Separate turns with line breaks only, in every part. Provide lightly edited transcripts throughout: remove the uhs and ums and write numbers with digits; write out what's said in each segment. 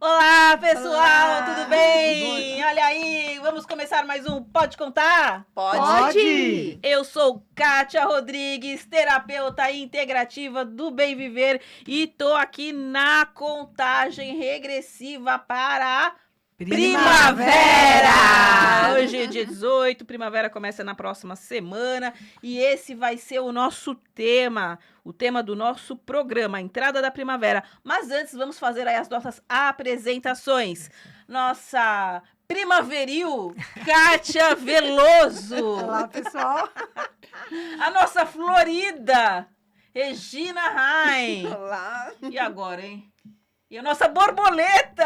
Olá, pessoal,
Olá.
tudo bem? Olha aí, vamos começar mais um Pode Contar?
Pode!
Eu sou Kátia Rodrigues, terapeuta integrativa do Bem Viver e tô aqui na contagem regressiva para a Primavera! Hoje é dia 18, primavera começa na próxima semana e esse vai ser o nosso tema, o tema do nosso programa, a entrada da primavera. Mas antes vamos fazer aí as nossas apresentações. Nossa primaveril, Kátia Veloso.
Olá, pessoal!
A nossa florida, Regina Rain.
Olá!
E agora, hein? E a nossa borboleta,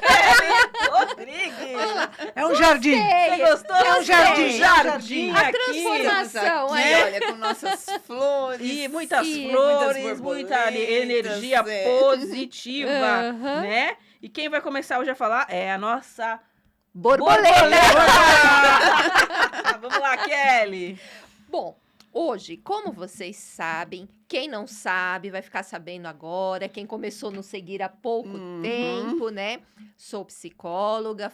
Kelly Rodrigues.
É um jardim!
Você gostou?
É um jardim,
Um jardim
A
aqui.
transformação,
aqui,
aí,
olha, com nossas flores.
E muitas
Sim,
flores,
muitas
muita
borboletas,
energia positiva,
Aham.
né? E quem vai começar hoje a falar é a nossa
borboleta.
Vamos lá, Kelly.
Bom, hoje, como vocês sabem, quem não sabe vai ficar sabendo agora, quem começou a nos seguir há pouco tempo, né? Sou psicóloga,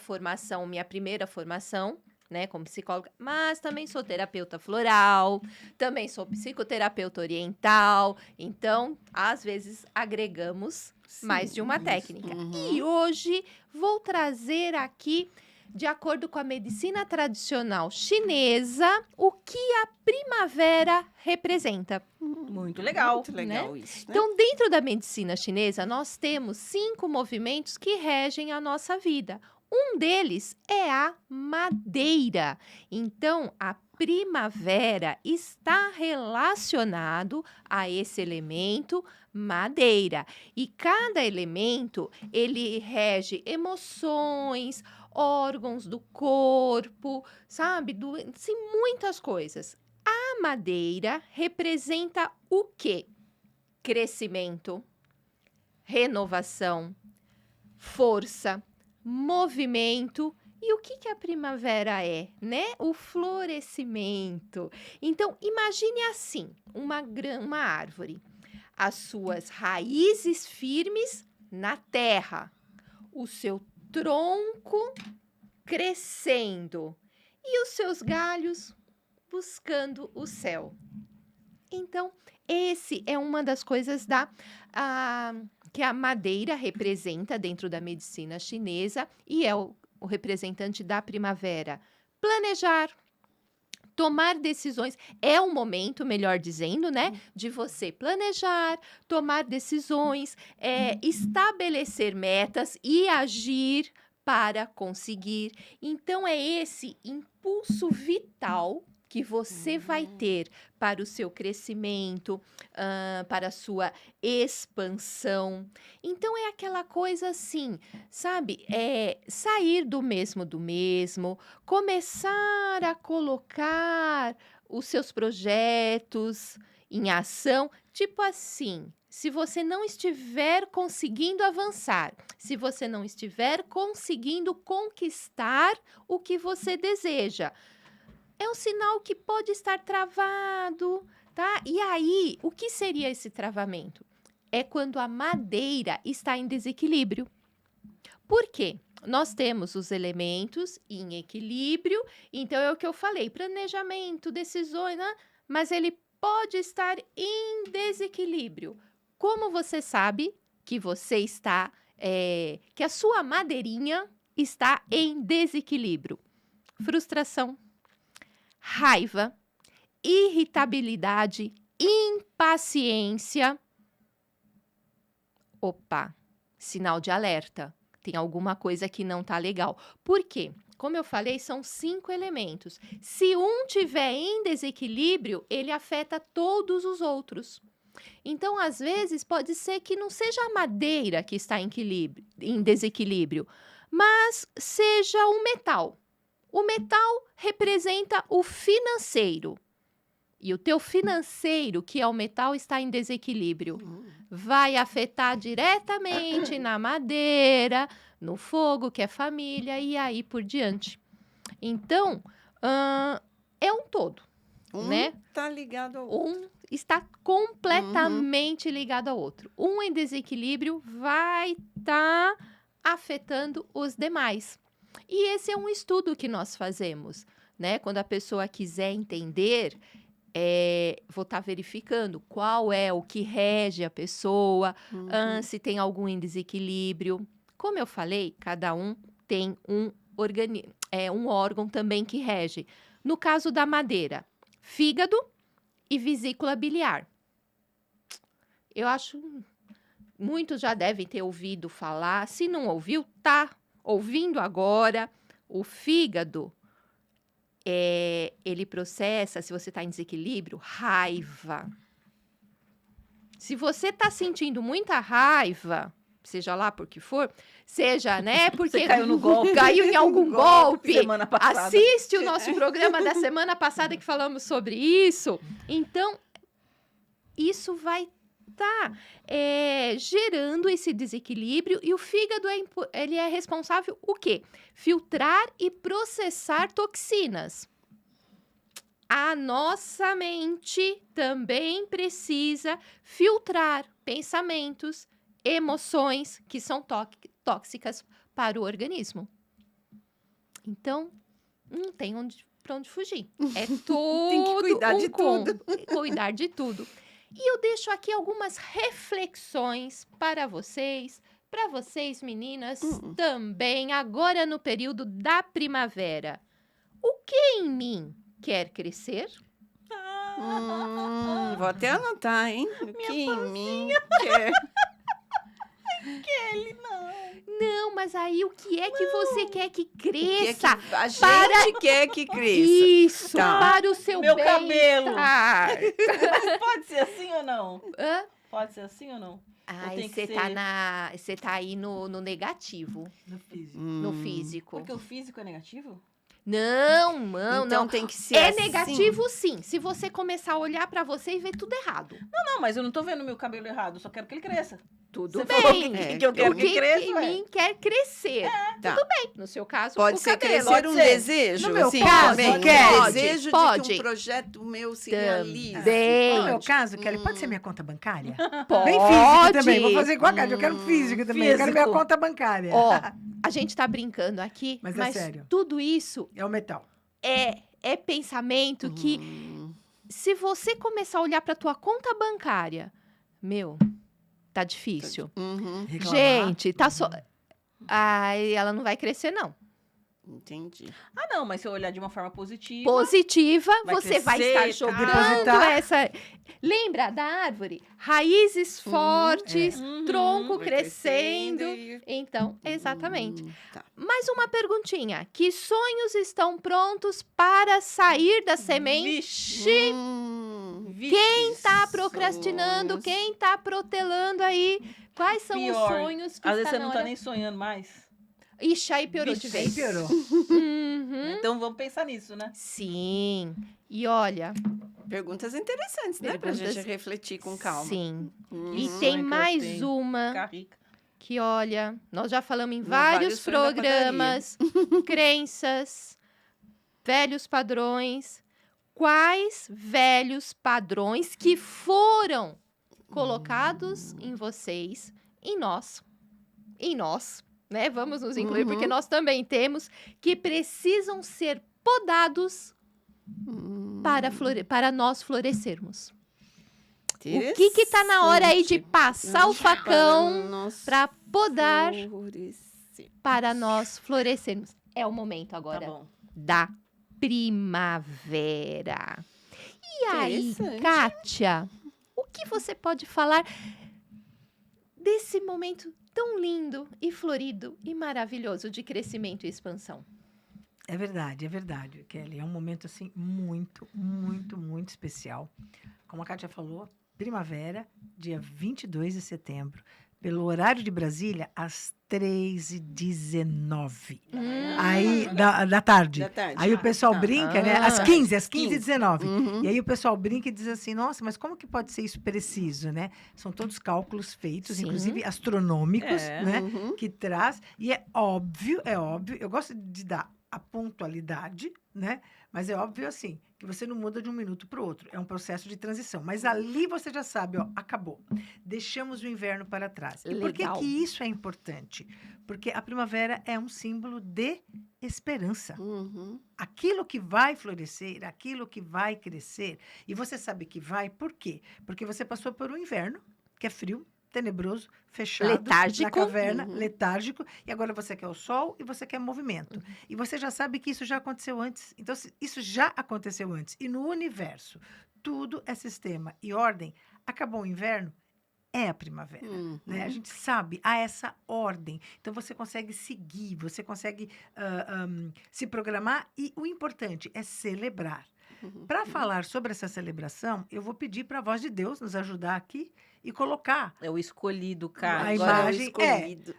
minha primeira formação, né, como psicóloga, mas também sou terapeuta floral, também sou psicoterapeuta oriental, então, às vezes, agregamos mais de uma técnica. E hoje vou trazer aqui, de acordo com a medicina tradicional chinesa, o que a primavera representa.
Muito legal.
Muito legal isso, né?
Então, dentro da medicina chinesa, nós temos 5 movimentos que regem a nossa vida. Um deles é a madeira. Então, a primavera está relacionado a esse elemento madeira. E cada elemento, ele rege emoções, órgãos do corpo, sabe? Sim, muitas coisas. A madeira representa o quê? Crescimento, renovação, força, movimento. E o que a primavera é, né? O florescimento. Então, imagine assim, uma árvore. As suas raízes firmes na terra. O seu tronco crescendo. E os seus galhos buscando o céu. Então, esse é uma das coisas que a madeira representa dentro da medicina chinesa e é o representante da primavera. Planejar, tomar decisões, é um momento, melhor dizendo, né, de você planejar, tomar decisões, estabelecer metas e agir para conseguir. Então, é esse impulso vital que você vai ter para o seu crescimento, para a sua expansão. Então, é aquela coisa assim, sabe? Sair do mesmo, começar a colocar os seus projetos em ação, tipo assim, se você não estiver conseguindo avançar, se você não estiver conseguindo conquistar o que você deseja, é um sinal que pode estar travado, tá? E aí, o que seria esse travamento? É quando a madeira está em desequilíbrio. Por quê? Nós temos os elementos em equilíbrio, então é o que eu falei, planejamento, decisões, né? Mas ele pode estar em desequilíbrio. Como você sabe que você está, que a sua madeirinha está em desequilíbrio? Frustração, raiva, irritabilidade, impaciência. Opa, sinal de alerta. Tem alguma coisa que não tá legal. Por quê? Como eu falei, são 5 elementos. Se um tiver em desequilíbrio, ele afeta todos os outros. Então, às vezes, pode ser que não seja a madeira que está em desequilíbrio, mas seja o metal. O metal representa o financeiro. E o teu financeiro, que é o metal, está em desequilíbrio. Vai afetar diretamente na madeira, no fogo, que é família, e aí por diante. Então, é um todo, né?
Tá ligado ao outro.
Um está completamente ligado ao outro. Um em desequilíbrio vai estar afetando os demais. E esse é um estudo que nós fazemos, né? Quando a pessoa quiser entender, vou estar verificando qual é o que rege a pessoa, se tem algum desequilíbrio. Como eu falei, cada um tem um órgão também que rege. No caso da madeira, fígado e vesícula biliar. Eu acho, muitos já devem ter ouvido falar. Se não ouviu, tá ouvindo agora. O fígado, ele processa, se você está em desequilíbrio, raiva. Se você está sentindo muita raiva, seja lá por que for, seja, né, porque
Você caiu no golpe.
caiu em algum golpe,
semana passada.
assiste o nosso programa da semana passada que falamos sobre isso. Então, isso vai estar gerando esse desequilíbrio e o fígado ele é responsável o quê? Filtrar e processar toxinas. A nossa mente também precisa filtrar pensamentos, emoções que são tóxicas para o organismo. Então, não tem para onde fugir. É tudo
Tem que cuidar de tudo.
Cuidar de tudo. E eu deixo aqui algumas reflexões para vocês, meninas, também, agora no período da primavera. O que em mim quer crescer?
Vou até anotar, hein? O que em mim quer.
Ele não.
Não, mas aí o que é que você quer que
O que é que
cresça?
a gente quer que cresça.
Isso,
Tá.
para o seu
Meu
bem-estar.
Pode ser assim ou não?
Hã?
Pode ser assim ou não?
Ai,
tem que
você
ser-
tá aí no negativo,
No físico.
no físico.
Porque o físico é negativo?
Não,
Então
não.
tem que ser
É
assim.
negativo, sim. Se você começar a olhar pra você e ver tudo errado.
Não, mas eu não tô vendo meu cabelo errado, eu só quero que ele cresça.
Tudo
Você
bem.
falou que eu quero
O
que cresça,
em
ué.
mim quer crescer.
Tá.
Tudo bem. No seu caso,
Pode
o
ser
cabelo.
crescer
Pode
um
ser.
desejo.
No meu
assim,
caso,
também,
quer.
um desejo de
Pode.
que um projeto meu se
Também.
realize.
Bem.
No meu caso, Kelly, pode ser minha conta bancária?
Pode.
Bem físico também. Vou fazer igual a Cátia. Eu quero físico também. Eu quero minha
Físico.
conta bancária.
Ó, a gente tá brincando aqui,
Mas
mas,
é sério.
tudo isso
É o metal.
é pensamento que se você começar a olhar pra tua conta bancária, meu, tá difícil.
Reclamar.
Gente, tá só. Ai, ela não vai crescer, não.
Entendi.
Ah, não, mas se eu olhar de uma forma positiva.
Positiva,
Vai
você vai
crescer,
estar
tá?
jogando
Depositar.
essa. Lembra da árvore? Raízes fortes, tronco
Vai
crescendo.
e-
Então, exatamente.
Tá.
Mais uma perguntinha. Que sonhos estão prontos para sair da semente?
Vixe. Vixe.
Quem tá procrastinando?
sonhos.
Quem tá protelando aí? Quais são
Pior.
os sonhos que
Às vezes
está
você não
na
tá
hora?
nem sonhando mais.
Ixi, aí piorou de
Vixe.
Aí
vez.
piorou.
Uhum.
Então vamos pensar nisso, né?
Sim. E olha,
Perguntas interessantes, né? Pra
Perguntas-
gente refletir com calma.
sim.
Hum.
E
Sonho
tem
que eu
mais
tenho.
uma
Ficar rica.
que, olha, nós já falamos em
Vários
vários
sonhos da
programas, crenças, velhos padrões. Quais velhos padrões que foram colocados em vocês, em nós, né? Vamos nos incluir, porque nós também temos, que precisam ser podados para nós florescermos. O que está na hora aí de passar o facão para podar para nós florescermos? É o momento
Tá
agora
bom.
da primavera. E aí,
Interessante.
Kátia, o que você pode falar desse momento tão lindo e florido e maravilhoso de crescimento e expansão?
É verdade, Kelly. É um momento, assim, muito, muito, muito especial. Como a Kátia falou, primavera, dia 22 de setembro, pelo horário de Brasília, às 3h19. Aí, da tarde.
Da tarde.
Aí o pessoal
tá.
brinca, né?
Ah.
Às 15h19.
Uhum.
E aí o pessoal brinca e diz assim, nossa, mas como que pode ser isso preciso, né? São todos cálculos feitos,
Sim.
inclusive astronômicos,
É.
né?
Uhum.
Que traz, e é óbvio, eu gosto de dar a pontualidade, né? Mas é óbvio, assim, que você não muda de um minuto para o outro. É um processo de transição. Mas ali você já sabe, ó, acabou. Deixamos o inverno para trás. E por que
Legal.
que isso é importante? Porque a primavera é um símbolo de esperança.
Uhum.
Aquilo que vai florescer, aquilo que vai crescer. E você sabe que vai, por quê? Porque você passou por um inverno, que é frio, tenebroso, fechado,
Letárgico.
na caverna,
Uhum.
letárgico, e agora você quer o sol e você quer movimento. E você já sabe que isso já aconteceu antes. Então, isso já aconteceu antes. E no universo, tudo é sistema e ordem. Acabou o inverno, é a primavera.
Uhum.
Né? A gente sabe, há essa ordem. Então, você consegue seguir, você consegue se programar. E o importante é celebrar.
Uhum.
Para falar sobre essa celebração, eu vou pedir para a voz de Deus nos ajudar aqui e colocar
É o escolhido,
a
cara.
Agora é o
imagem
escolhido.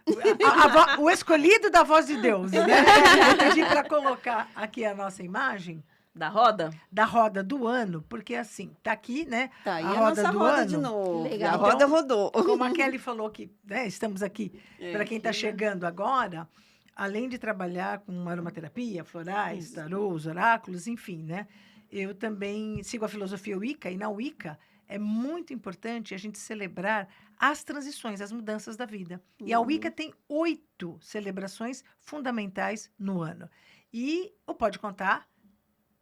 o escolhido da voz de Deus, né? Vou pedir para colocar aqui a nossa imagem
Da roda?
da roda do ano, porque assim, tá aqui, né?
Tá aí
A
a,
roda
nossa
do
roda
ano.
de novo.
Legal.
A roda rodou.
Como a Kelly falou que, né, estamos aqui,
É,
para quem está
aqui, né?
chegando agora, além de trabalhar com aromaterapia, florais, tarôs, oráculos, enfim, né? Eu também sigo a filosofia Wicca, e na Wicca é muito importante a gente celebrar as transições, as mudanças da vida. E a Wicca tem 8 celebrações fundamentais no ano. E o Pode Contar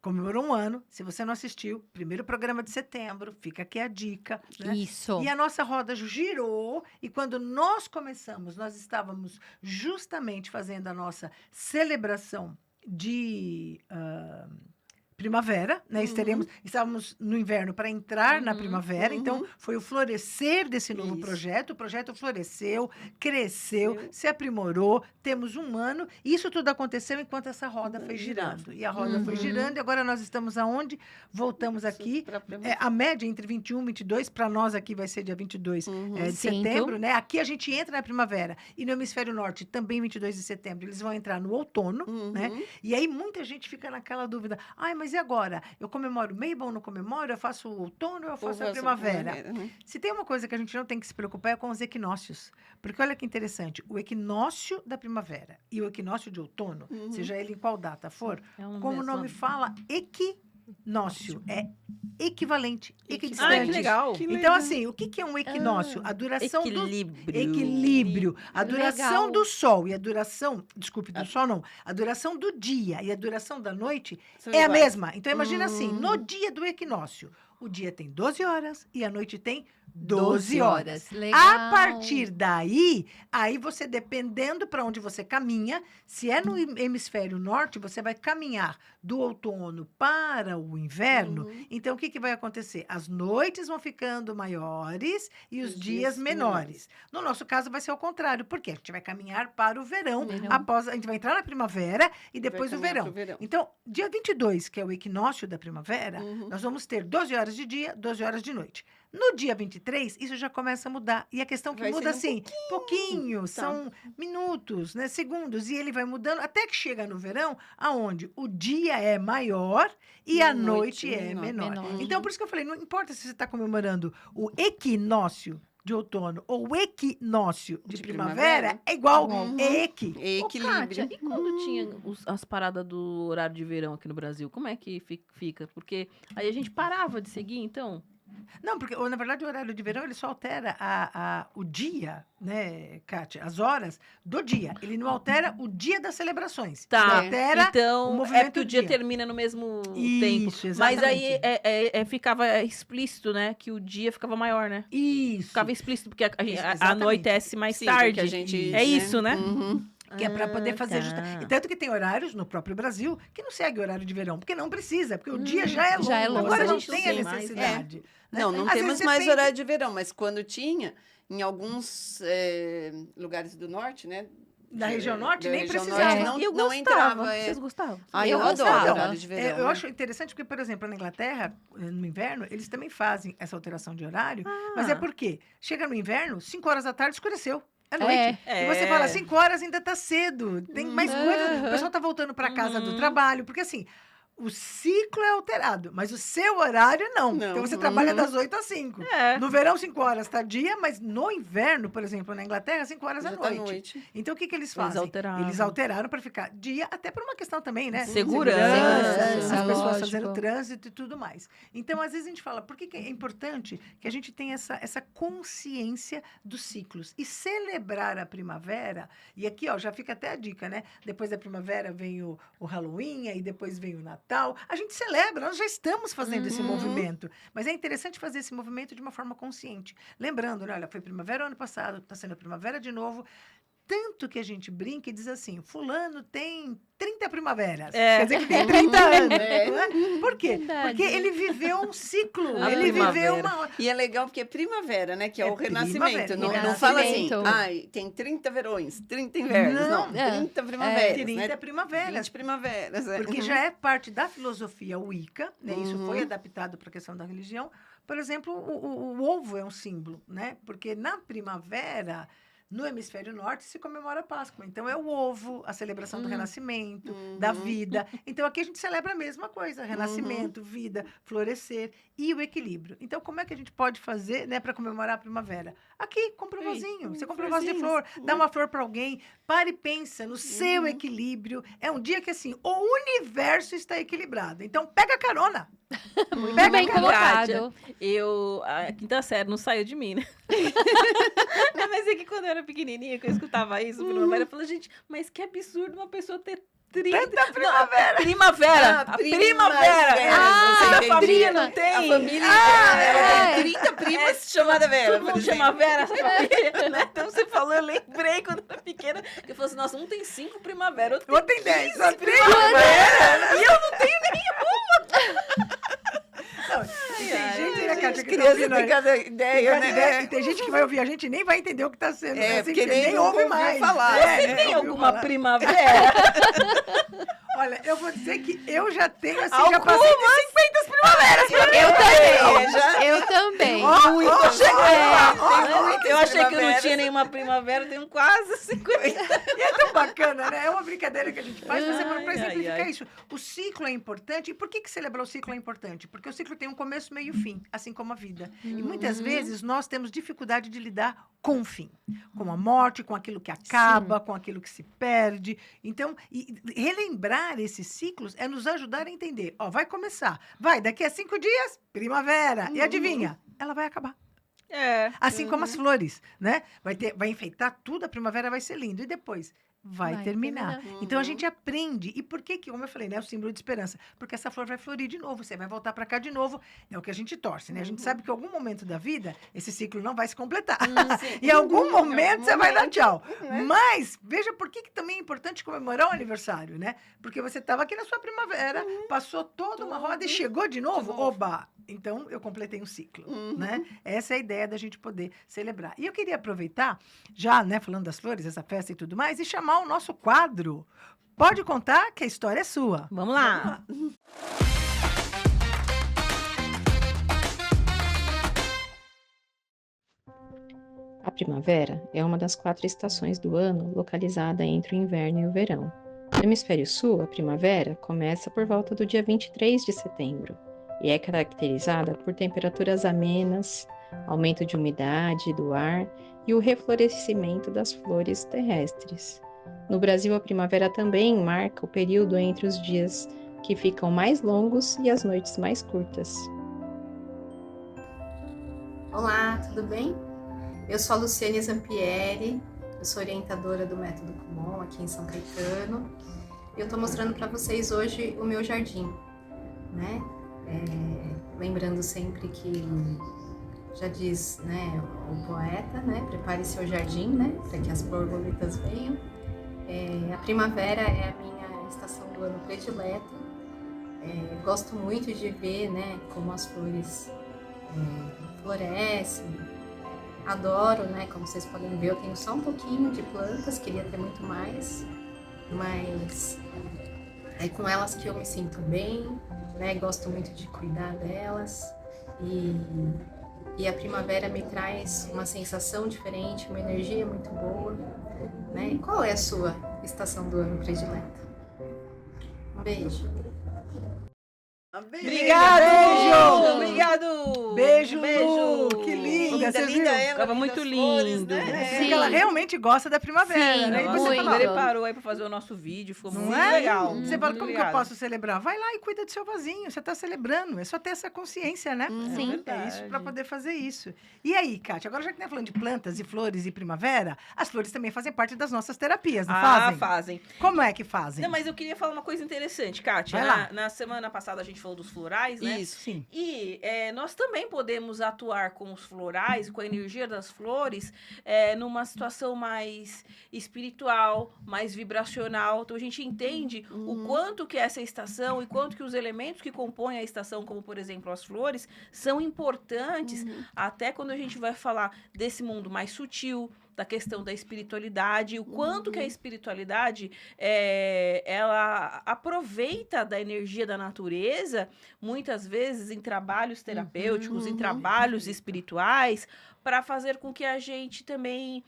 comemorou um ano. Se você não assistiu, primeiro programa de setembro, fica aqui a dica, né?
Isso.
E a nossa roda girou, e quando nós começamos, nós estávamos justamente fazendo a nossa celebração de primavera, né? Estávamos no inverno para entrar na primavera, então foi o florescer desse novo
Isso.
projeto. O projeto floresceu, cresceu,
Cresceu.
se aprimorou, temos um ano, e isso tudo aconteceu enquanto essa roda foi girando. E a roda foi girando, e agora nós estamos aonde? Voltamos aqui.
Pra primavera.
A média entre 21 e 22, para nós aqui vai ser dia 22 de
Sim,
setembro, né? Aqui a gente entra na primavera. E no hemisfério norte, também 22 de setembro, eles vão entrar no outono, né? E aí muita gente fica naquela dúvida. Ai, mas e agora? Eu comemoro o Mabel, não comemoro? Eu faço o outono ou eu faço a primavera?
Né?
Se tem uma coisa que a gente não tem que se preocupar é com os equinócios. Porque olha que interessante, o equinócio da primavera e o equinócio de outono, seja ele em qual data for, como o nome fala, equinócio, é equivalente, equidistante.
Ah, que legal.
Então, assim, o que que é um equinócio? A duração do
Equilíbrio.
equilíbrio. A duração
Legal.
do sol e a duração, desculpe, do sol não, a duração do dia e a duração da noite
São
é a
iguais.
mesma. Então, imagina assim, no dia do equinócio, o dia tem 12 horas e a noite tem 12 horas.
Legal.
A partir daí, aí você, dependendo para onde você caminha, se é no hemisfério norte, você vai caminhar do outono para o inverno. Então, o que que vai acontecer? As noites vão ficando maiores e os
Os
dias
dias
menores. No nosso caso, vai ser o contrário, porque a gente vai caminhar para o verão.
Verão.
Após, a gente vai entrar na primavera e depois o
caminhar
verão.
pro verão.
Então, dia 22, que é o equinócio da primavera, nós vamos ter 12 horas de dia, 12 horas de noite. No dia 23, isso já começa a mudar. E a questão que
Vai
muda
sendo
assim, pouquinho,
Tá.
são minutos, né, segundos, e ele vai mudando até que chega no verão, aonde o dia é maior e a noite é menor.
menor.
Então, por isso que eu falei, não importa se você está comemorando o equinócio de outono ou o equinócio de
De
primavera,
primavera.
é igual,
Uhum.
é equi.
Ô, Kátia,
Equilíbrio.
e quando tinha as paradas do horário de verão aqui no Brasil, como é que fica? Porque aí a gente parava de seguir, então?
Não, porque, na verdade, o horário de verão, ele só altera o dia, né, Kátia? As horas do dia. Ele não altera o dia das celebrações.
Tá.
Ele altera o
Então, é
movimento
porque o
do
dia
dia.
termina no mesmo
Isso,
tempo.
exatamente.
Mas aí ficava explícito, né? Que o dia ficava maior, né?
Isso.
Ficava explícito, porque
Isso, exatamente.
anoitece mais
Sim,
tarde.
porque a gente,
É isso, né?
Que é para poder fazer
tá.
E tanto que tem horários no próprio Brasil que não segue o horário de verão, porque não precisa, porque o dia já é longo.
já é longo.
Agora a
Mas a
gente
gente
tem
não
a
tem mais,
necessidade. né?
Não, não
Às
temos
vezes
mais
depende-
horário de verão, mas quando tinha, em alguns lugares do norte, né?
Da região norte,
da
nem
região
precisava.
norte, não,
eu
não
gostava.
entrava.
Vocês gostavam?
Ah,
Eu
eu adoro
gostava.
horário de verão.
Eu
né?
acho interessante porque, por exemplo, na Inglaterra, no inverno, eles também fazem essa alteração de horário. Mas é porque chega no inverno, 5 horas da tarde escureceu. É noite. E você fala, 5 horas ainda tá cedo. Tem mais coisas. O pessoal tá voltando para casa do trabalho. Porque assim, o ciclo é alterado, mas o seu horário não.
Não.
Então você trabalha das 8 às 5.
É.
No verão, 5 horas tá dia, mas no inverno, por exemplo, na Inglaterra, 5 horas
Já
à
tá
noite. Então o que eles fazem?
alteraram.
Eles alteraram para ficar dia, até por uma questão também, né?
Segurança,
as pessoas
lógico.
fazendo trânsito e tudo mais. Então, às vezes a gente fala, por que é importante que a gente tenha essa consciência dos ciclos e celebrar a primavera? E aqui, ó, já fica até a dica, né? Depois da primavera vem o Halloween, aí depois vem o Natal. A gente celebra, nós já estamos fazendo esse movimento. Mas é interessante fazer esse movimento de uma forma consciente. Lembrando, né? Olha, foi primavera ano passado, está sendo primavera de novo. Tanto que a gente brinca e diz assim, fulano tem 30 primaveras.
É.
Quer dizer que tem 30 anos.
É.
Não é? Por quê?
Verdade.
Porque ele viveu um ciclo.
A
ele
primavera.
viveu uma...
E é legal porque é primavera, né? Que é,
É
o renascimento.
primavera.
Não fala assim,
Renascimento.
tem 30 verões, 30 invernos. Não,
É.
30 primaveras,
30
né?
primaveras.
20 primaveras.
Porque já é parte da filosofia Wicca, né? Isso foi
Uhum.
adaptado para a questão da religião. Por exemplo, o ovo é um símbolo, né? Porque na primavera, no hemisfério norte, se comemora a Páscoa. Então, é o ovo, a celebração do renascimento, da vida. Então, aqui a gente celebra a mesma coisa. Renascimento, vida, florescer e o equilíbrio. Então, como é que a gente pode fazer, né, para comemorar a primavera? Aqui, compra um vasinho. Você compra um vaso de flor, dá uma flor para alguém. Para e pensa no seu equilíbrio. É um dia que, assim, o universo está equilibrado. Então, pega carona.
Muito
Pega
bem
a
colocado.
A quinta série não saiu de mim, né? Não, mas é que quando eu era pequenininha, que eu escutava isso, primavera, eu falei, gente, mas que absurdo uma pessoa ter 30...
Tanta primavera.
Não, primavera!
Ah,
a
primavera,
Ah,
você
a
entendeu?
família não tem.
A família ela tem 30 primas chamada Vera.
Todo mundo
por exemplo.
chama Vera, essa família, né? Então você falou, eu lembrei quando eu era pequena, que eu falei assim, nossa, um tem 5 primavera, outro
Ou tem 10. Só tem
primavera, e eu não tenho
Não, e tem
ai,
gente, né, Kátia, que tá
Criança
ouvindo aí.
tem cada ideia,
Cada ideia,
né?
e tem gente que vai ouvir a gente e nem vai entender o que está sendo.
É,
né? Assim,
porque
porque
nem
ouve
ouviu
mais.
falar.
Você
É,
tem
ouviu
alguma
falar.
primavera?
Olha, eu vou dizer que eu já tenho, assim, já
Algumas?
passei de 50 primaveras.
Eu também.
Ó, chegou lá.
Eu achei que eu não tinha nenhuma primavera, tenho quase 50.
E é tão bacana, né? É uma brincadeira que a gente faz, mas é para
Ai,
exemplificar
ai, ai.
isso. O ciclo é importante. E por que celebrar o ciclo é importante? Porque o ciclo tem um começo, meio e fim, assim como a vida. E muitas vezes nós temos dificuldade de lidar com o fim. Com a morte, com aquilo que acaba, com aquilo que se perde. Então, relembrar esses ciclos é nos ajudar a entender. Ó, vai começar. Vai, daqui a 5 dias, primavera. E adivinha? Ela vai acabar.
É.
Assim como as flores, né? Vai enfeitar tudo, a primavera vai ser lindo. E depois? Vai terminar. Então, a gente aprende. E por que, como eu falei, né? O símbolo de esperança. Porque essa flor vai florir de novo. Você vai voltar para cá de novo. É o que a gente torce, né? A gente sabe que em algum momento da vida, esse ciclo não vai se completar. Em algum momento, você vai dar tchau. Mas, veja por que também é importante comemorar o aniversário, né? Porque você estava aqui na sua primavera, passou toda uma roda e chegou de novo. Oba! Então, eu completei um ciclo, né? Essa é a ideia da gente poder celebrar. E eu queria aproveitar, já, né, falando das flores, essa festa e tudo mais, e chamar o nosso quadro. Pode contar que a história é sua.
Vamos lá.
A primavera é uma das 4 estações do ano localizada entre o inverno e o verão. No hemisfério sul, a primavera começa por volta do dia 23 de setembro e é caracterizada por temperaturas amenas, aumento de umidade do ar e o reflorescimento das flores terrestres. No Brasil, a primavera também marca o período entre os dias que ficam mais longos e as noites mais curtas.
Olá, tudo bem? Eu sou a Luciane Zampieri, eu sou orientadora do Método Kumon aqui em São Caetano. E eu estou mostrando para vocês hoje o meu jardim, né? Lembrando sempre que já diz, né, o poeta, né? Prepare seu jardim, né? Para que as borboletas venham. A primavera é a minha estação do ano predileta. Gosto muito de ver, né, como as flores florescem. Adoro, né? Como vocês podem ver, eu tenho só um pouquinho de plantas, queria ter muito mais, mas é com elas que eu me sinto bem, né? Gosto muito de cuidar delas e a primavera me traz uma sensação diferente, uma energia muito boa, né? Qual é a sua estação do ano predileta? Um beijo!
Obrigado!
Beijo!
Obrigado!
Beijo,
Beijo!
Lu! Que linda,
Linda,
você
linda
viu?
ela.
Tava muito
lindas flores,
lindo.
né?
Porque ela realmente gosta da primavera,
Sim,
né? E
Ela
você
muito.
fala,
preparou aí pra fazer o nosso vídeo, ficou
Não
muito
é?
legal.
Você
Muito
fala, como que eu
obrigada.
posso celebrar? Vai lá e cuida do seu vasinho. Você está celebrando. É só ter essa consciência, né?
Sim.
É isso para
verdade.
poder fazer isso. E aí, Kátia, agora já que tá falando de plantas e flores e primavera, as flores também fazem parte das nossas terapias, não fazem?
Fazem.
Como é que fazem?
Não, mas eu queria falar uma coisa interessante, Kátia.
Vai lá.
Na semana passada a gente falou dos florais, né?
Isso.
Sim.
E nós também podemos atuar com os florais, com a energia das flores, numa situação mais espiritual, mais vibracional. Então a gente entende o quanto que essa estação e quanto que os elementos que compõem a estação, como por exemplo as flores, são importantes até quando a gente vai falar desse mundo mais sutil, da questão da espiritualidade, o quanto que a espiritualidade ela aproveita da energia da natureza, muitas vezes em trabalhos terapêuticos, em trabalhos espirituais, para fazer com que a gente também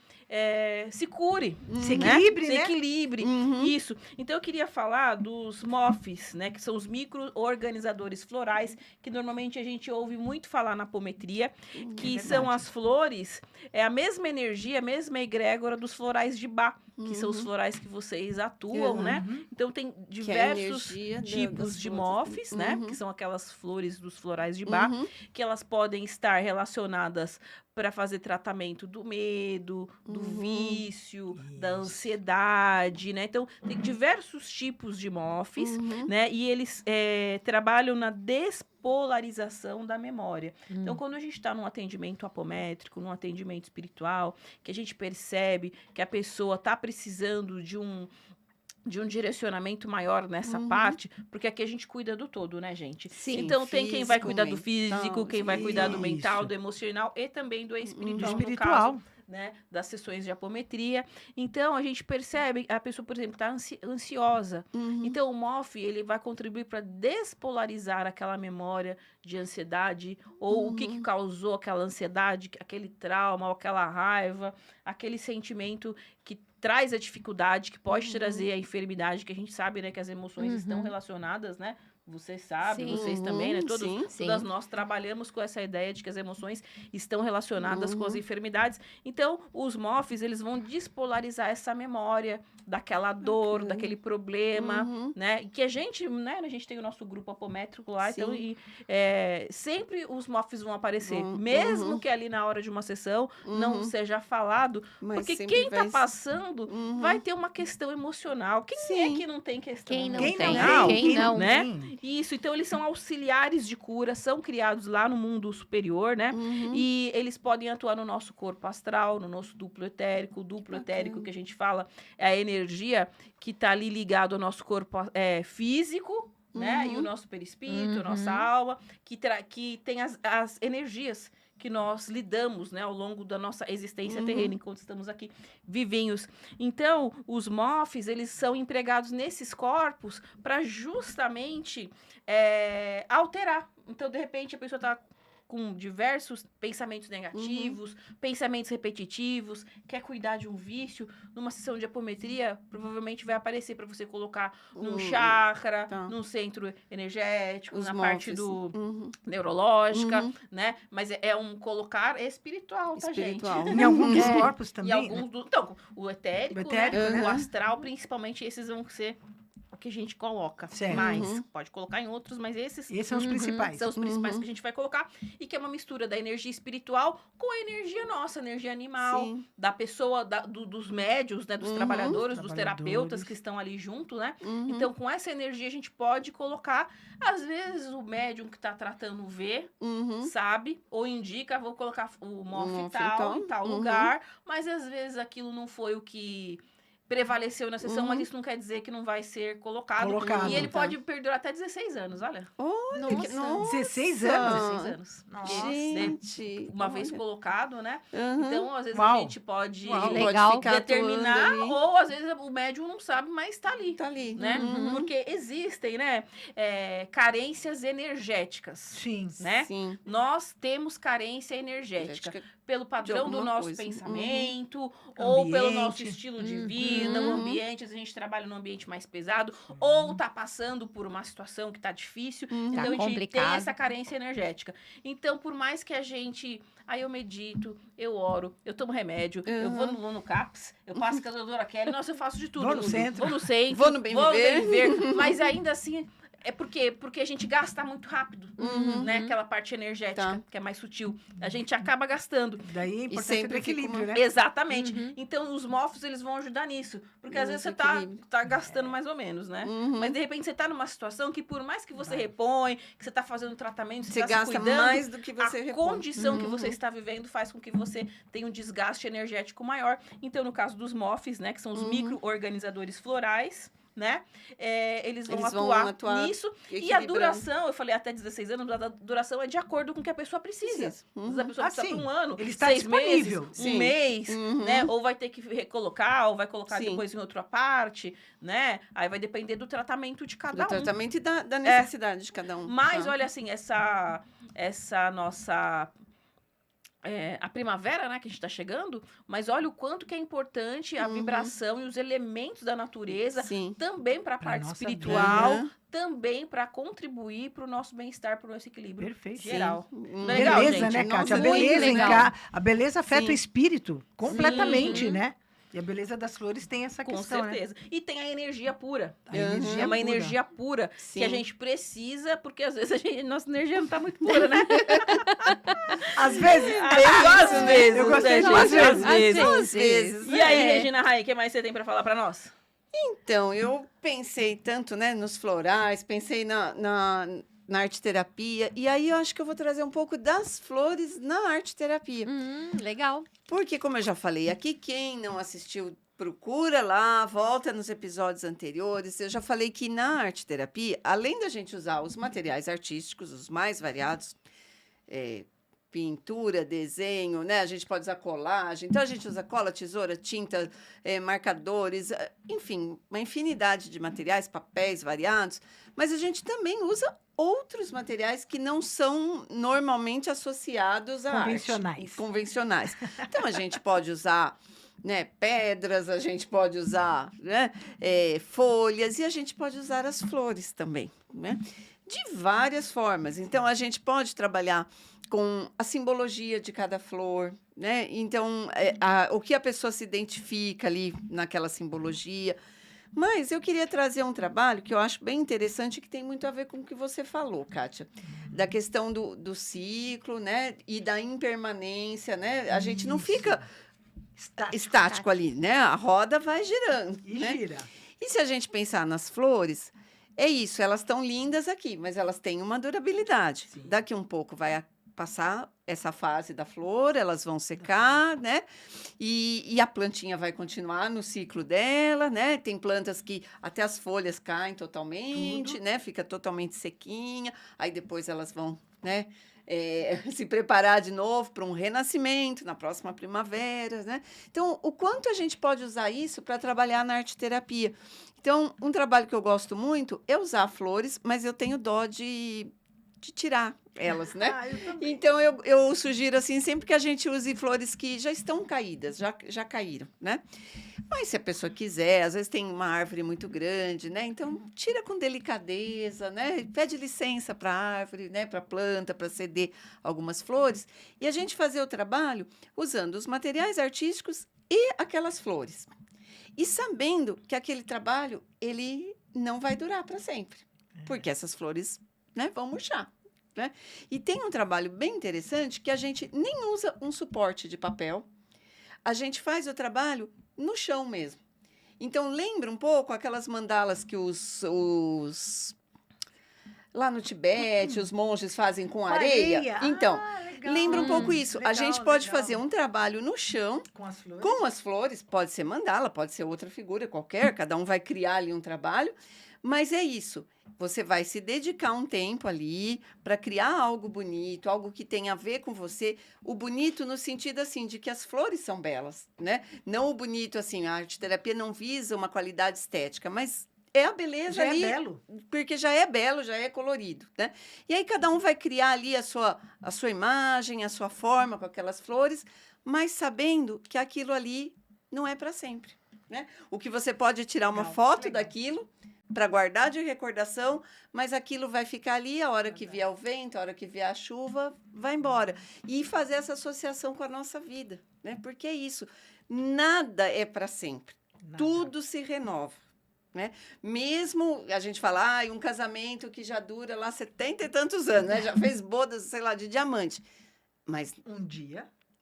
se cure.
Se
né?
equilibre,
Se
né?
equilibre, isso. Então eu queria falar dos MOFs, né, que são os micro-organizadores florais, que normalmente a gente ouve muito falar na apometria, que são as flores, a mesma energia, a mesma egrégora dos florais de Bach, que são os florais que vocês atuam, né? Então tem diversos tipos de MOFs, né, que são aquelas flores dos florais de Bach, que elas podem estar relacionadas para fazer tratamento do medo, do vício, da ansiedade, né? Então, tem diversos tipos de MOFs, né? E eles trabalham na despolarização da memória. Então, quando a gente está num atendimento apométrico, num atendimento espiritual, que a gente percebe que a pessoa está precisando de um direcionamento maior nessa parte, porque aqui a gente cuida do todo, né, gente?
Sim.
Então tem quem vai
Físico,
cuidar do físico,
mental,
quem vai cuidar do mental,
isso.
do emocional e também do espiritual, no
Espiritual.
caso, né, das sessões de apometria. Então a gente percebe, a pessoa, por exemplo, está ansiosa. Então o MOF, ele vai contribuir para despolarizar aquela memória de ansiedade, ou o que causou aquela ansiedade, aquele trauma, ou aquela raiva, aquele sentimento que traz a dificuldade, que pode trazer a enfermidade, que a gente sabe, né, que as emoções estão relacionadas, né? Você sabe,
Sim.
vocês também, né?
Sim.
Todas nós trabalhamos com essa ideia de que as emoções estão relacionadas com as enfermidades. Então, os MOFs, eles vão despolarizar essa memória daquela dor, daquele problema, né? E que a gente, né? A gente tem o nosso grupo apométrico lá, então, sempre os MOFs vão aparecer. Mesmo que ali na hora de uma sessão não seja falado,
Mas
porque
sempre
quem tá
vai-
passando vai ter uma questão emocional. Quem é que não tem questão
Quem não
emocional?
tem? Quem não?
né?
tem?
Isso, então eles são auxiliares de cura, são criados lá no mundo superior, né? E eles podem atuar no nosso corpo astral, no nosso duplo etérico. O duplo etérico que a gente fala é a energia que está ali ligado ao nosso corpo físico, né? E o nosso perispírito, a nossa alma, que tem as energias que nós lidamos, né, ao longo da nossa existência terrena, enquanto estamos aqui vivinhos. Então, os MOFs, eles são empregados nesses corpos para justamente alterar. Então, de repente, a pessoa está com diversos pensamentos negativos, pensamentos repetitivos, quer cuidar de um vício, numa sessão de apometria, provavelmente vai aparecer para você colocar num chakra,
Tá.
num centro energético,
Os
na
MOFs.
parte neurológica, né? Mas é um colocar espiritual, tá,
Espiritual.
gente?
Em alguns dos corpos
E
também.
alguns então, o etérico,
O etérico,
né?
né?
O astral, principalmente, esses vão ser o que a gente coloca.
Certo.
Mais. Pode colocar em outros, mas esses
Esses são os principais.
são os principais que a gente vai colocar. E que é uma mistura da energia espiritual com a energia nossa, a energia animal,
Sim.
da pessoa, dos médios, né? Dos trabalhadores, dos terapeutas
Trabalhadores.
que estão ali junto, né? Então, com essa energia, a gente pode colocar. Às vezes, o médium que está tratando vê, sabe, ou indica, vou colocar o MOF tal, em tal lugar, mas às vezes aquilo não foi o que prevaleceu na sessão, mas isso não quer dizer que não vai ser colocado.
Colocado,
E ele
tá.
pode perdurar até 16 anos, olha.
Olha, que-
Nossa.
16 anos?
16 anos.
Nossa.
Gente.
Uma vez
olha.
colocado, né?
Aham.
Então, às vezes,
Uau.
a gente pode
Uau,
Legal.
pode ficar
determinar,
atuando ali.
ou às vezes o médium não sabe, mas está ali.
Tá ali.
Né? Porque existem, né, carências energéticas,
Sim.
né?
Sim.
Nós temos carência energética
Energética
pelo padrão do
alguma
nosso
coisa.
pensamento, ou pelo nosso
Ambiente.
estilo de vida, no ambiente, às vezes a gente trabalha num ambiente mais pesado, ou tá passando por uma situação que tá difícil, então a gente tem
complicado.
essa carência energética. Então, por mais que a gente... Aí eu medito, eu oro, eu tomo remédio, eu vou no CAPS, eu passo com a doutora Kelly, nossa, eu faço de tudo.
Vou no centro.
Vou no centro,
Vou no Bem
Viver, mas ainda assim... É porque a gente gasta muito rápido, né? Aquela parte energética,
Tá.
que é mais sutil. A gente acaba gastando.
Daí é importante
sempre
ter equilíbrio,
fica
né?
Exatamente. Então, os MOFs, eles vão ajudar nisso. Porque às vezes você
Equilíbrio.
tá gastando mais ou menos, né? Mas, de repente, você tá numa situação que, por mais que você repõe, que você tá fazendo tratamento,
Você
tá se
gasta
cuidando,
mais do que você
a
repõe.
condição que você está vivendo faz com que você tenha um desgaste energético maior. Então, no caso dos MOFs, né? Que são os micro-organizadores florais, né? Eles vão atuar nisso. E a
equilibrando.
duração, eu falei até 16 anos, a duração é de acordo com o que a pessoa precisa.
Precisa.
Às vezes a pessoa precisa
sim.
por um ano,
Ele está
6 meses,
disponível.
Sim.
um mês, né? Ou vai ter que recolocar, ou vai colocar
Sim.
depois em outra parte, né? Aí vai depender do tratamento de cada
Do
um.
tratamento e da necessidade de cada um.
Mas,
tá?
olha assim, essa nossa... a primavera, né, que a gente tá chegando, mas olha o quanto que é importante a vibração e os elementos da natureza,
Sim.
também para a
Pra
parte
nossa
espiritual,
vida.
também para contribuir para o nosso bem-estar, para o nosso equilíbrio
Perfeito.
geral.
Sim.
Legal,
Beleza,
gente.
né,
Nossa,
Kátia? A
muito
beleza,
legal.
a beleza afeta
Sim.
o espírito completamente,
Sim.
né? E a beleza das flores tem essa
Com
questão, né?
certeza. E tem a energia pura.
A energia
É uma
pura.
energia pura
Sim.
que a gente precisa, porque às vezes nossa energia não tá muito pura, né?
Às vezes.
Às vezes.
Eu gostei
né,
de
gente?
às vezes.
Às vezes.
E aí, Regina Rai, o que mais você tem para falar para nós?
Então, eu pensei tanto, né, nos florais, pensei na arte-terapia, e aí eu acho que eu vou trazer um pouco das flores na arte-terapia.
Legal.
Porque, como eu já falei aqui, quem não assistiu, procura lá, volta nos episódios anteriores. Eu já falei que na arte-terapia, além da gente usar os materiais artísticos, os mais variados, pintura, desenho, né? A gente pode usar colagem. Então, a gente usa cola, tesoura, tinta, marcadores, enfim, uma infinidade de materiais, papéis variados. Mas a gente também usa outros materiais que não são normalmente associados à
Convencionais.
arte. Convencionais. Então, a gente pode usar, né, pedras, a gente pode usar, né, folhas, e a gente pode usar as flores também, né? De várias formas. Então, a gente pode trabalhar com a simbologia de cada flor, né? Então, o que a pessoa se identifica ali naquela simbologia. Mas eu queria trazer um trabalho que eu acho bem interessante, que tem muito a ver com o que você falou, Kátia, da questão do ciclo, né? E da impermanência, né? A gente não fica estático ali, né? A roda vai girando,
E
né?
gira.
E se a gente pensar nas flores, é isso, elas estão lindas aqui, mas elas têm uma durabilidade.
Sim.
Daqui um pouco vai passar essa fase da flor, elas vão secar, né? E a plantinha vai continuar no ciclo dela, né? Tem plantas que até as folhas caem totalmente, né? Fica totalmente sequinha, aí depois elas vão, né? Se preparar de novo para um renascimento na próxima primavera, né? Então, o quanto a gente pode usar isso para trabalhar na arte-terapia? Então, um trabalho que eu gosto muito é usar flores, mas eu tenho dó de tirar elas, né?
Eu também.
Então, eu sugiro, assim, sempre que a gente use flores que já estão caídas, já caíram, né? Mas se a pessoa quiser, às vezes tem uma árvore muito grande, né? Então, tira com delicadeza, né? Pede licença para a árvore, né? Para a planta, para ceder algumas flores. E a gente fazer o trabalho usando os materiais artísticos e aquelas flores. E sabendo que aquele trabalho, ele não vai durar para sempre. Porque essas flores, né, vão murchar. Né? E tem um trabalho bem interessante que a gente nem usa um suporte de papel, a gente faz o trabalho no chão mesmo. Então, lembra um pouco aquelas mandalas que lá no Tibete, os monges fazem com areia? Então,
legal.
lembra um pouco isso. A
Legal,
gente pode
legal.
fazer um trabalho no chão,
Com as flores.
com as flores, pode ser mandala, pode ser outra figura qualquer, cada um vai criar ali um trabalho, mas é isso. Você vai se dedicar um tempo ali para criar algo bonito, algo que tenha a ver com você. O bonito no sentido, assim, de que as flores são belas, né? Não o bonito, assim, a arte-terapia não visa uma qualidade estética, mas é a beleza
Já
ali.
é belo.
Porque já é belo, já é colorido, né? E aí cada um vai criar ali a sua imagem, a sua forma com aquelas flores, mas sabendo que aquilo ali não é para sempre. né? O que você pode tirar uma
Legal,
foto
legal.
daquilo para guardar de recordação, mas aquilo vai ficar ali a hora que vier o vento, a hora que vier a chuva, vai embora. E fazer essa associação com a nossa vida, né? Porque é isso, nada é para sempre.
Nada.
Tudo se renova, né? Mesmo a gente fala, um casamento que já dura lá 70 e tantos anos, né? Já fez bodas, sei lá, de diamante. Mas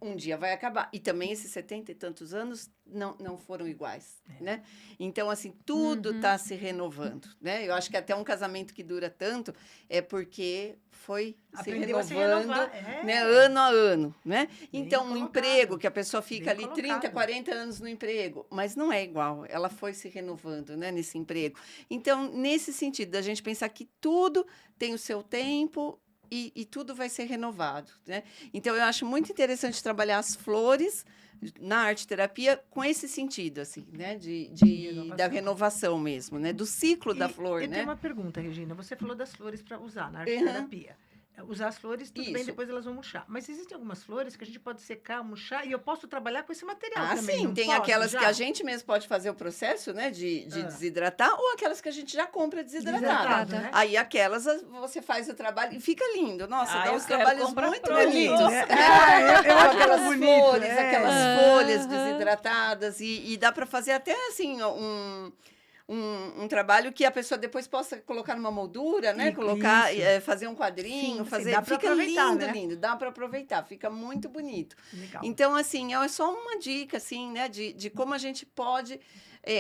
Um dia,
vai acabar. E também esses 70 e tantos anos não foram iguais, né? Então, assim, tudo está se renovando, né? Eu acho que até um casamento que dura tanto é porque foi
aprendeu a se
se renovando,
renovar.
né? Ano a ano, né?
Bem
Então, um
colocado.
emprego que a pessoa fica
Bem
ali 30,
colocado.
40 anos no emprego, mas não é igual. Ela foi se renovando, né? Nesse emprego. Então, nesse sentido, da gente pensar que tudo tem o seu tempo e tudo vai ser renovado, né? Então, eu acho muito interessante trabalhar as flores na arte-terapia com esse sentido, assim, né? Da renovação mesmo, né? Do ciclo da flor,
eu
né?
tenho uma pergunta, Regina. Você falou das flores para usar na
Uhum.
arte-terapia. Usar as flores, tudo bem,
Isso.
depois elas vão murchar. Mas existem algumas flores que a gente pode secar, murchar, e eu posso trabalhar com esse material também,
Sim,
não
tem
posso,
aquelas
já?
que a gente mesmo pode fazer o processo, né? De desidratar, ou aquelas que a gente já compra desidratada.
Desidratado, né?
Aí aquelas você faz o trabalho e fica lindo. Nossa,
Ah,
dá
eu
uns
quero
trabalhos
comprar
muito
pronto.
bonitos.
Né? Eu
Com
acho
aquelas
bonito,
flores,
é.
aquelas folhas desidratadas. E dá para fazer até assim um trabalho que a pessoa depois possa colocar numa moldura, né?
Isso.
Fazer um quadrinho,
Sim,
fazer.
dá pra
Fica
aproveitar,
lindo,
né?
lindo. Dá para aproveitar, fica muito bonito.
Legal.
Então, assim, é só uma dica, assim, né, de como a gente pode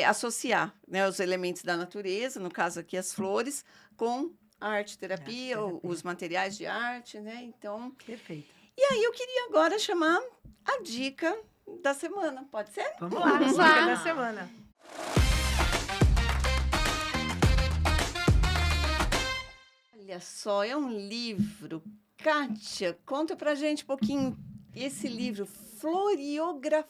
associar, né, os elementos da natureza, no caso aqui as flores, com a arte-terapia,
Arte-terapia.
os materiais de arte, né? Então,
Perfeito.
e aí eu queria agora chamar a dica da semana, pode ser?
Vamos lá,
Vamos
dica
lá.
da semana.
Olha só, é um livro. Kátia, conta pra gente um pouquinho esse livro, Floriografia.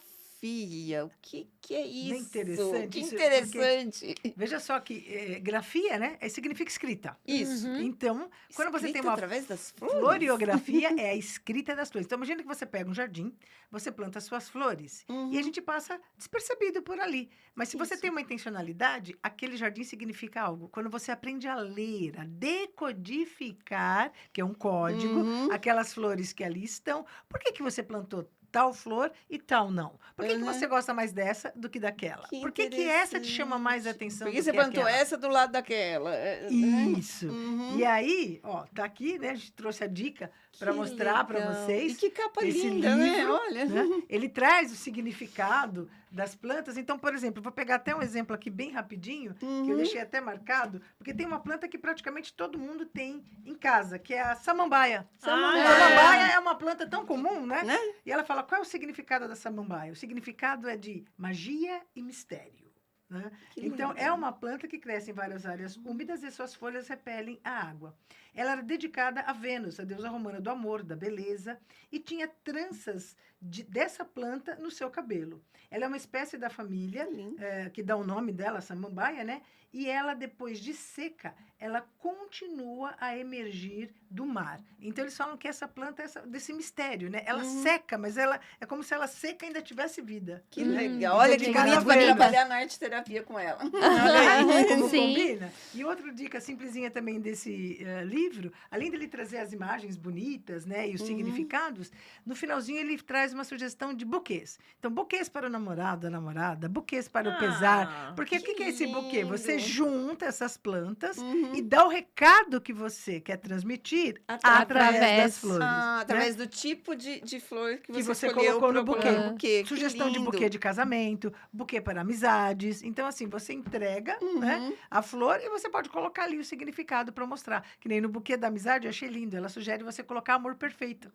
O que é isso?
interessante
Que
isso,
interessante.
Veja só que grafia, né? Significa escrita.
Isso.
Então, quando você tem
Escrita
uma
através das flores?
floriografia, é a escrita das flores. Então, imagina que você pega um jardim, você planta suas flores
Uhum.
e a gente passa despercebido por ali. Mas se você
Isso.
tem uma intencionalidade, aquele jardim significa algo. Quando você aprende a ler, a decodificar, que é um código,
Uhum.
aquelas flores que ali estão, por que você plantou tal flor e tal não? Por que
Uhum.
você gosta mais dessa do que daquela?
Que
Por que essa te chama mais
interessante.
atenção
Por que
do
você
que
plantou
aquela?
essa do lado daquela?
Isso.
Uhum.
E aí, ó, tá aqui, né? A gente trouxe a dica para
Que
mostrar para
legal.
vocês.
E que capa
esse
linda, né?
livro,
Olha.
né? Ele traz o significado das plantas. Então, por exemplo, eu vou pegar até um exemplo aqui bem rapidinho, que eu
Uhum.
deixei até marcado, porque tem uma planta que praticamente todo mundo tem em casa, que é a samambaia. Samambaia é uma planta tão comum, né?
Né?
E ela fala, qual é o significado da samambaia? O significado é de magia e mistério. Né?
Que
Então,
legal.
é uma planta que cresce em várias áreas úmidas e suas folhas repelem a água. Ela era dedicada a Vênus, a deusa romana do amor, da beleza, e tinha tranças dessa planta no seu cabelo. Ela é uma espécie da família,
Que lindo.
que dá o nome dela, samambaia, né? E ela, depois de seca, ela continua a emergir do mar. Então, eles falam que essa planta é desse mistério, né? Ela seca, mas ela é como se ela seca ainda tivesse vida.
Que legal. Olha que
Dedicada
bonito
a
para
Vênus.
trabalhar na arte-terapia com ela.
Olha aí como
Sim.
combina. E outra dica simplesinha também desse livro, além dele trazer as imagens bonitas, né, e os significados, no finalzinho ele traz uma sugestão de buquês. Então, buquês para o namorado, a namorada, buquês para o pesar. Porque o que é esse buquê? Você
lindo.
junta essas plantas e dá o recado que você quer transmitir através
Através.
das flores. né?
Através do tipo de flor que você
colocou
escolheu
no
pra
buquê.
colocar no buquê. Que
Sugestão de
lindo.
buquê de casamento, buquê para amizades. Então, assim, você entrega né, a flor e você pode colocar ali o significado para mostrar. Que nem no buquê da amizade, eu achei lindo. Ela sugere você colocar amor perfeito.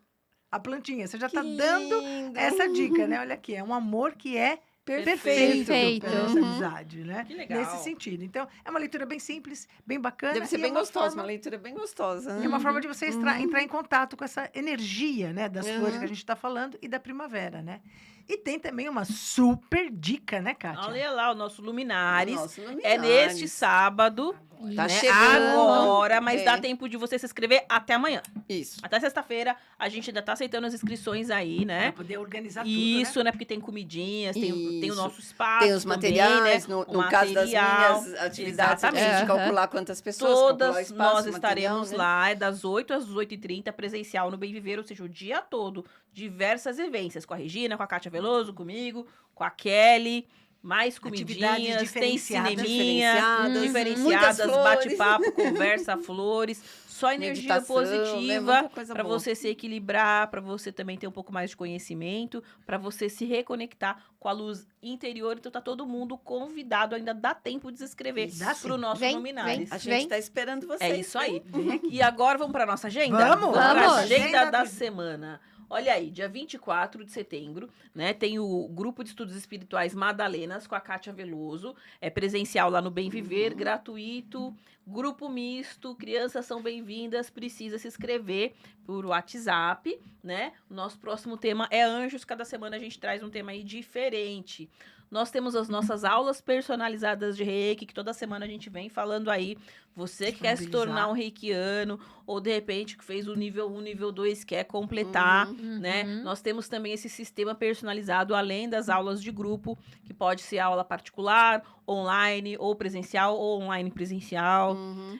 A plantinha. Você já está dando
lindo.
essa dica, né? Olha aqui, é um amor que é perfeito
Perfeito.
para nossa amizade, né?
Que legal.
Nesse sentido. Então, é uma leitura bem simples, bem bacana.
Deve ser
e é
bem
uma
gostosa,
forma-
uma leitura bem gostosa.
é uma forma de você entrar em contato com essa energia, né, das flores
Uhum.
que a gente está falando e da primavera, né? E tem também uma super dica, né, Kátia?
Olha lá, o nosso Luminares.
Nosso
É neste
Luminares.
sábado,
Tá
né,
chegando.
agora, mas
É.
dá tempo de você se inscrever até amanhã.
Isso.
Até sexta-feira, a gente ainda tá aceitando as inscrições aí, né?
Pra poder organizar
Isso,
tudo,
né? Porque tem comidinhas, tem o
Isso.
nosso espaço.
Tem os
também,
materiais,
né?
no
O
caso das
material,
minhas atividades, a gente
exatamente.
calcular quantas pessoas, calcular o
Todas
espaço,
nós
o
estaremos
material, né?
lá, é das 8 às 18h30, presencial no Bem Viver, ou seja, o dia todo. Diversas vivências, com a Regina, com a Kátia Veloso, comigo, com a Kelly, mais
Atividades
comidinhas, tem
diferenciadas.
cineminha,
Diferenciadas,
diferenciadas,
muitas flores.
bate-papo, conversa, flores, só energia
Meditação, né?
positiva
Muita coisa
para
boa.
você se equilibrar, para você também ter um pouco mais de conhecimento, para você se reconectar com a luz interior. Então tá todo mundo convidado, ainda dá tempo de se inscrever
Dá sim.
pro nosso
Vem,
Luminares.
A
Vem.
gente tá esperando vocês.
É isso aí.
Vem aqui.
E agora vamos para nossa agenda?
Vamos!
pra
Vamos.
agenda
Agenda
da
do-
semana. Olha aí, dia 24 de setembro, né? Tem o Grupo de Estudos Espirituais Madalenas com a Kátia Veloso. É presencial lá no Bem Viver, gratuito. Grupo misto, crianças são bem-vindas, precisa se inscrever por WhatsApp, né? O nosso próximo tema é anjos. Cada semana a gente traz um tema aí diferente. Nós temos as nossas aulas personalizadas de reiki, que toda semana a gente vem falando aí. Você que quer se tornar um reikiano, ou de repente que fez o nível 1, nível 2, quer completar, né? Nós temos também esse sistema personalizado, além das aulas de grupo, que pode ser aula particular, online, ou presencial, ou online presencial.
Uhum.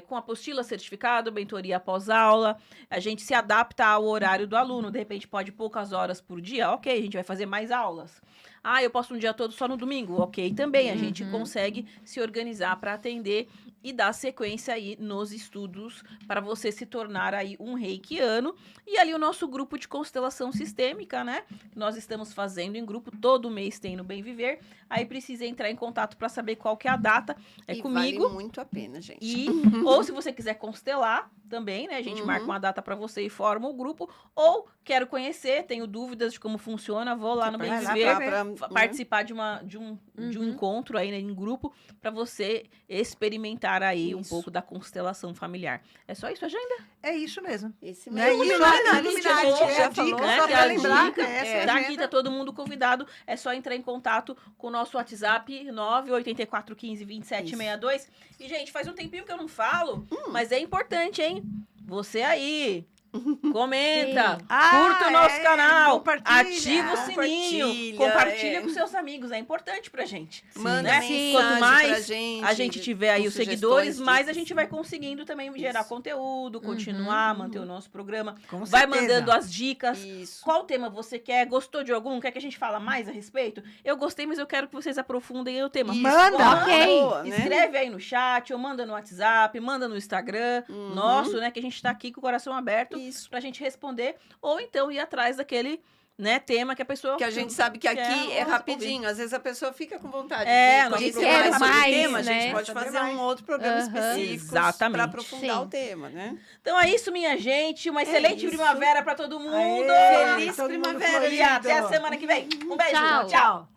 Com apostila, certificado, mentoria após aula. A gente se adapta ao horário do aluno. De repente, pode poucas horas por dia. Ok, a gente vai fazer mais aulas. Ah, eu posso um dia todo só no domingo. Ok, também. A gente consegue se organizar para atender e dar sequência aí nos estudos para você se tornar aí um reikiano. E ali o nosso grupo de constelação sistêmica, né? Que nós estamos fazendo em grupo. Todo mês tem no Bem Viver. Aí precisa entrar em contato para saber qual que é a data. É
E
comigo.
vale muito a pena, gente.
E, ou se você quiser constelar também, né? A gente marca uma data para você e forma o grupo. Ou quero conhecer, tenho dúvidas de como funciona, vou lá no Bem
vai lá
Viver,
pra ver.
participar de um encontro aí, né, em grupo, para você experimentar aí um
Isso.
pouco da constelação familiar. É só isso, agenda?
É isso mesmo.
Esse
Não é
mesmo.
isso,
Luminares,
Luminares,
chegou,
é
já
a
falou,
dica,
né,
só
que é
pra
a
lembrar,
dica.
essa é a
Daqui
agenda.
tá todo mundo convidado. É só entrar em contato com o nosso WhatsApp 984152762. E, gente, faz um tempinho que eu não falo, mas é importante, hein? Você aí, comenta,
Sim.
curta o nosso canal,
compartilha,
ativa o sininho, compartilha com seus amigos, é importante pra gente.
Manda
né?
mensagem
Quanto mais
pra gente.
a gente tiver aí
com
os seguidores,
sugestões,
mais a
dicas.
gente vai conseguindo também gerar
Isso.
conteúdo, continuar, manter o nosso programa.
Com
Vai
certeza.
mandando as dicas.
Isso.
Qual tema você quer? Gostou de algum? Quer que a gente fala mais a respeito? Eu gostei, mas eu quero que vocês aprofundem o tema.
Isso,
Manda!
Ok.
boa, né?
Escreve aí no chat, ou manda no WhatsApp, manda no Instagram nosso, né? Que a gente tá aqui com o coração aberto
Isso.
pra gente responder. Ou então ir atrás daquele, né, tema que a pessoa...
Que a gente sabe que aqui
quer
é
ouvir.
rapidinho. Às vezes a pessoa fica com vontade
É,
de
nós
conhecer
quero
mais sobre o
mais,
tema. A
né?
gente pode
Saber
fazer
mais.
um outro programa
Aham.
específico
Exatamente.
para aprofundar
Sim.
o tema, né?
Então é isso, minha gente. Uma excelente
isso.
primavera pra todo mundo.
Aê,
Feliz
todo mundo
primavera,
E
florido.
até a semana que vem. Um beijo.
Tchau.
Tchau.